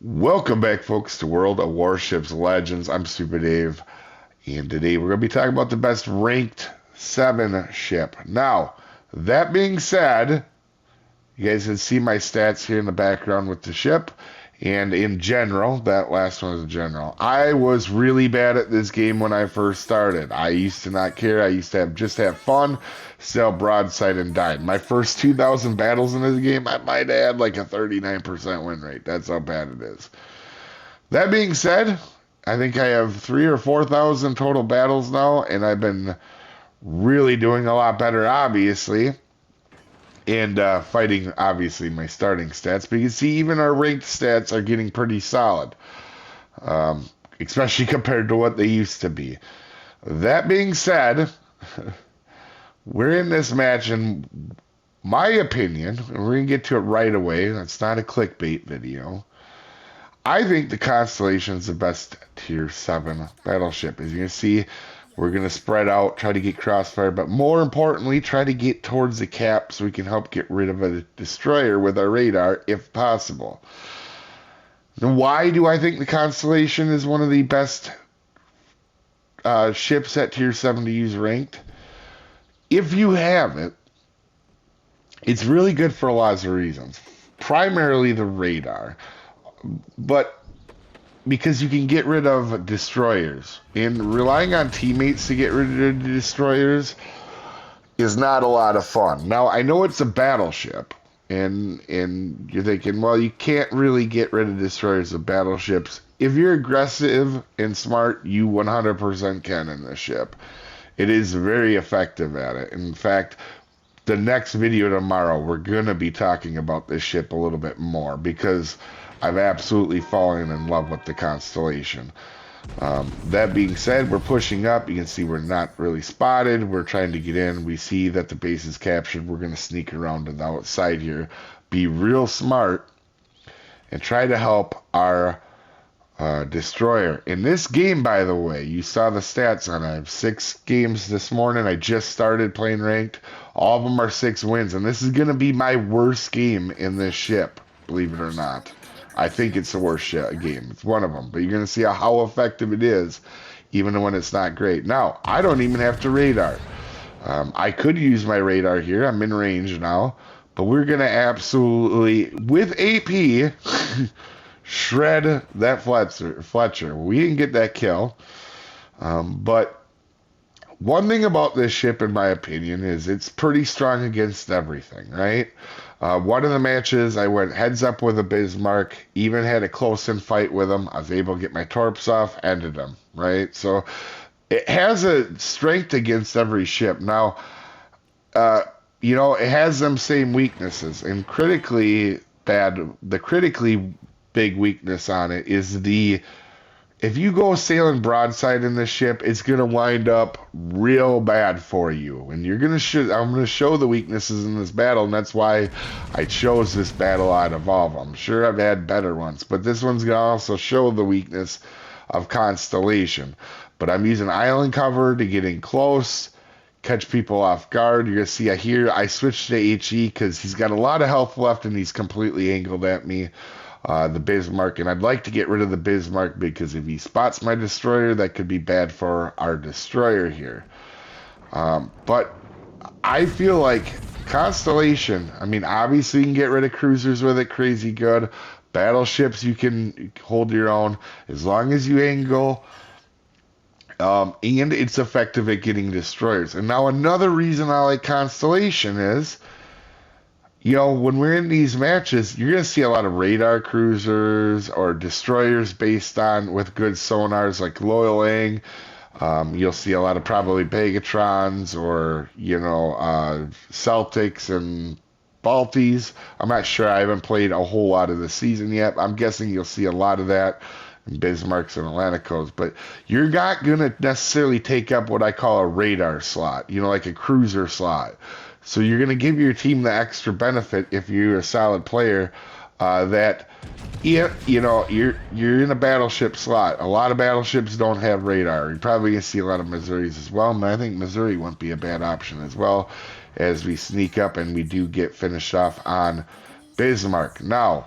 Welcome back, folks, to World of Warships Legends. I'm Soopa-Dave, and today we're going to be talking about the best ranked 7 ship. Now, that being said, you guys can see my stats here in the background with the ship, and in general, that last one is a general. I was really bad at this game when I first started. I used to not care. I used to just have fun, sail broadside, and died. My first 2,000 battles in this game, I might add like a 39% win rate. That's how bad it is. That being said, I think I have 3,000 or 4,000 total battles now, and I've been really doing a lot better, obviously. And fighting, obviously, my starting stats. But you can see even our ranked stats are getting pretty solid, especially compared to what they used to be. That being said, we're in this match, and my opinion, and we're going to get to it right away. That's not a clickbait video. I think the Constellation is the best tier 7 battleship. As you can see, we're going to spread out, try to get crossfire, but more importantly, try to get towards the cap so we can help get rid of a destroyer with our radar if possible. Now, why do I think the Constellation is one of the best ships at tier 7 to use ranked? If you have it, it's really good for lots of reasons. Primarily the radar, but because you can get rid of destroyers, and relying on teammates to get rid of the destroyers is not a lot of fun. Now, I know it's a battleship, and you're thinking, well, you can't really get rid of destroyers with battleships. If you're aggressive and smart, you 100% can in this ship. It is very effective at it. In fact, the next video tomorrow, we're going to be talking about this ship a little bit more, because I've absolutely fallen in love with the Constellation. That being said, we're pushing up. You can see we're not really spotted. We're trying to get in. We see that the base is captured. We're going to sneak around to the outside here. Be real smart and try to help our destroyer. In this game, by the way, you saw the stats on it. I have 6 games this morning. I just started playing ranked. All of them are 6 wins, and this is going to be my worst game in this ship, believe it or not. I think it's the worst game. It's one of them. But you're going to see how effective it is, even when it's not great. Now, I don't even have to radar. I could use my radar here. I'm in range now. But we're going to absolutely, with AP, shred that Fletcher. We didn't get that kill. But one thing about this ship, in my opinion, is it's pretty strong against everything, right? One of the matches, I went heads up with a Bismarck, even had a close-in fight with him. I was able to get my torps off, ended him, right? So it has a strength against every ship. Now, it has them same weaknesses. And the critically big weakness on it is if you go sailing broadside in this ship, it's going to wind up real bad for you. And I'm going to show the weaknesses in this battle, and that's why I chose this battle out of all of them. Sure, I've had better ones, but this one's going to also show the weakness of Constellation. But I'm using island cover to get in close, catch people off guard. You're going to see here I switched to HE because he's got a lot of health left, and he's completely angled at me. The Bismarck, and I'd like to get rid of the Bismarck because if he spots my destroyer, that could be bad for our destroyer here. But I feel like Constellation, I mean, obviously you can get rid of cruisers with it crazy good. Battleships, you can hold your own as long as you angle. And it's effective at getting destroyers. And now another reason I like Constellation is, when we're in these matches, you're going to see a lot of radar cruisers or destroyers with good sonars like Loyal Ang. You'll see a lot of probably Begatrons or, Celtics and Balties. I'm not sure. I haven't played a whole lot of the season yet. I'm guessing you'll see a lot of that in Bismarcks and Atlanticos. But you're not going to necessarily take up what I call a radar slot, like a cruiser slot. So you're going to give your team the extra benefit if you're a solid player that you're in a battleship slot. A lot of battleships don't have radar. You're probably going to see a lot of Missouris as well, and I think Missouri wouldn't be a bad option as well as we sneak up and we do get finished off on Bismarck. Now,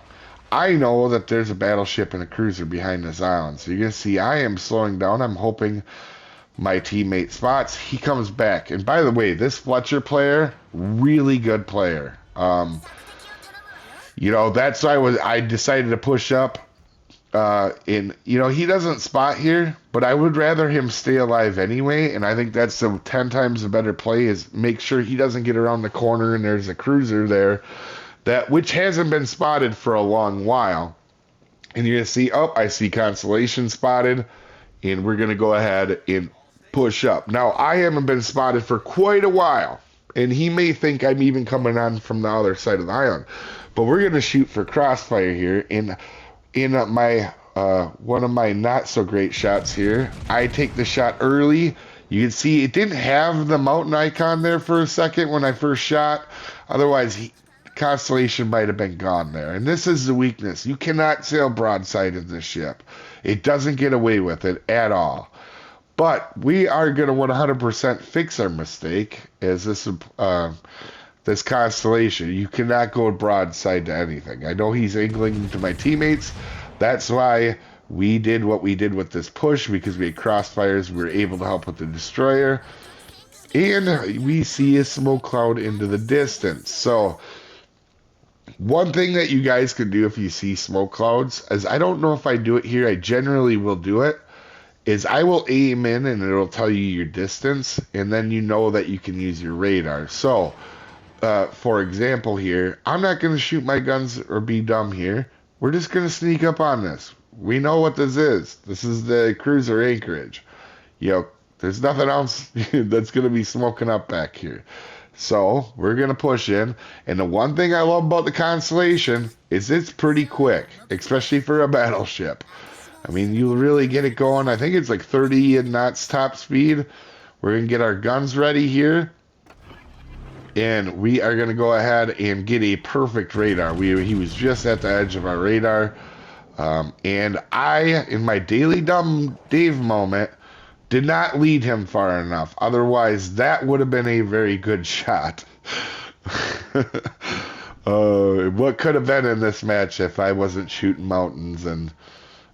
I know that there's a battleship and a cruiser behind this island. So you're going to see I am slowing down. I'm hoping my teammate spots. He comes back. And by the way, this Fletcher player, really good player. You know, that's why I decided to push up. You know, he doesn't spot here, but I would rather him stay alive anyway. And I think that's the 10 times the better play is make sure he doesn't get around the corner and there's a cruiser there which hasn't been spotted for a long while. And you're going to see, oh, I see Constellation spotted, and we're going to go ahead and push up. Now, I haven't been spotted for quite a while, and he may think I'm even coming on from the other side of the island. But we're going to shoot for crossfire here. In my one of my not so great shots here, I take the shot early. You can see it didn't have the mountain icon there for a second when I first shot. Otherwise, Constellation might have been gone there. And this is the weakness. You cannot sail broadside in this ship. It doesn't get away with it at all. But we are going to 100% fix our mistake as this Constellation. You cannot go broadside to anything. I know he's angling to my teammates. That's why we did what we did with this push, because we had crossfires. We were able to help with the destroyer. And we see a smoke cloud into the distance. So one thing that you guys can do if you see smoke clouds, as I don't know if I do it here, I generally will do it, is I will aim in and it'll tell you your distance, and then you know that you can use your radar. So, for example here, I'm not going to shoot my guns or be dumb here. We're just going to sneak up on this. We know what this is. This is the cruiser anchorage. You know, there's nothing else that's going to be smoking up back here. So we're going to push in. And the one thing I love about the Constellation is it's pretty quick, especially for a battleship. I mean, you really get it going. I think it's like 30 knots top speed. We're going to get our guns ready here. And we are going to go ahead and get a perfect radar. He was just at the edge of our radar. And I, in my daily dumb Dave moment, did not lead him far enough. Otherwise, that would have been a very good shot. What could have been in this match if I wasn't shooting mountains and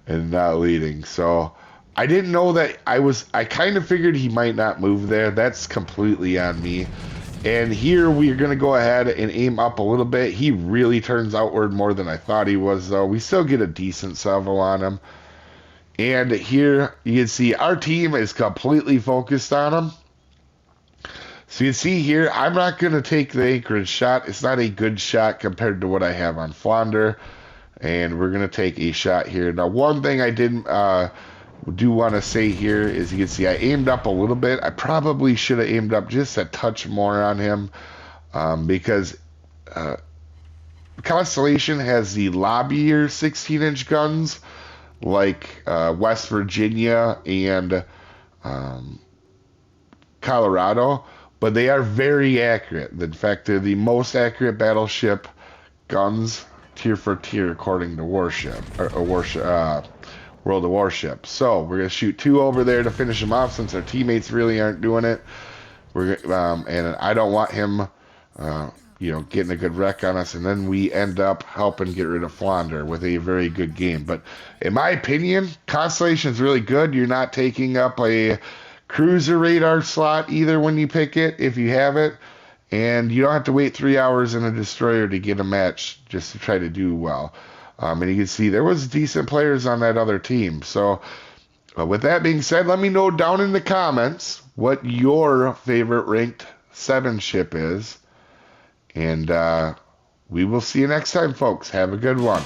not leading? So I didn't know that I kind of figured he might not move there. That's completely on me. And here we're going to go ahead and aim up a little bit. He really turns outward more than I thought he was, though. We still get a decent salvo on him. And here you can see our team is completely focused on him. So you can see here, I'm not going to take the anchorage shot. It's not a good shot compared to what I have on Flounder. And we're going to take a shot here. Now, one thing I didn't do want to say here is you can see I aimed up a little bit. I probably should have aimed up just a touch more on him because Constellation has the lobbier 16-inch guns like West Virginia and Colorado, but they are very accurate. In fact, they're the most accurate battleship guns tier for tier according to World of Warships. So we're gonna shoot 2 over there to finish him off since our teammates really aren't doing it. And I don't want him, getting a good wreck on us, and then we end up helping get rid of Flounder with a very good game. But in my opinion, Constellation's really good. You're not taking up a cruiser radar slot either when you pick it, if you have it, and you don't have to wait 3 hours in a destroyer to get a match just to try to do well. And you can see there was decent players on that other team. So with that being said, let me know down in the comments what your favorite ranked 7 ship is. And we will see you next time, folks. Have a good one.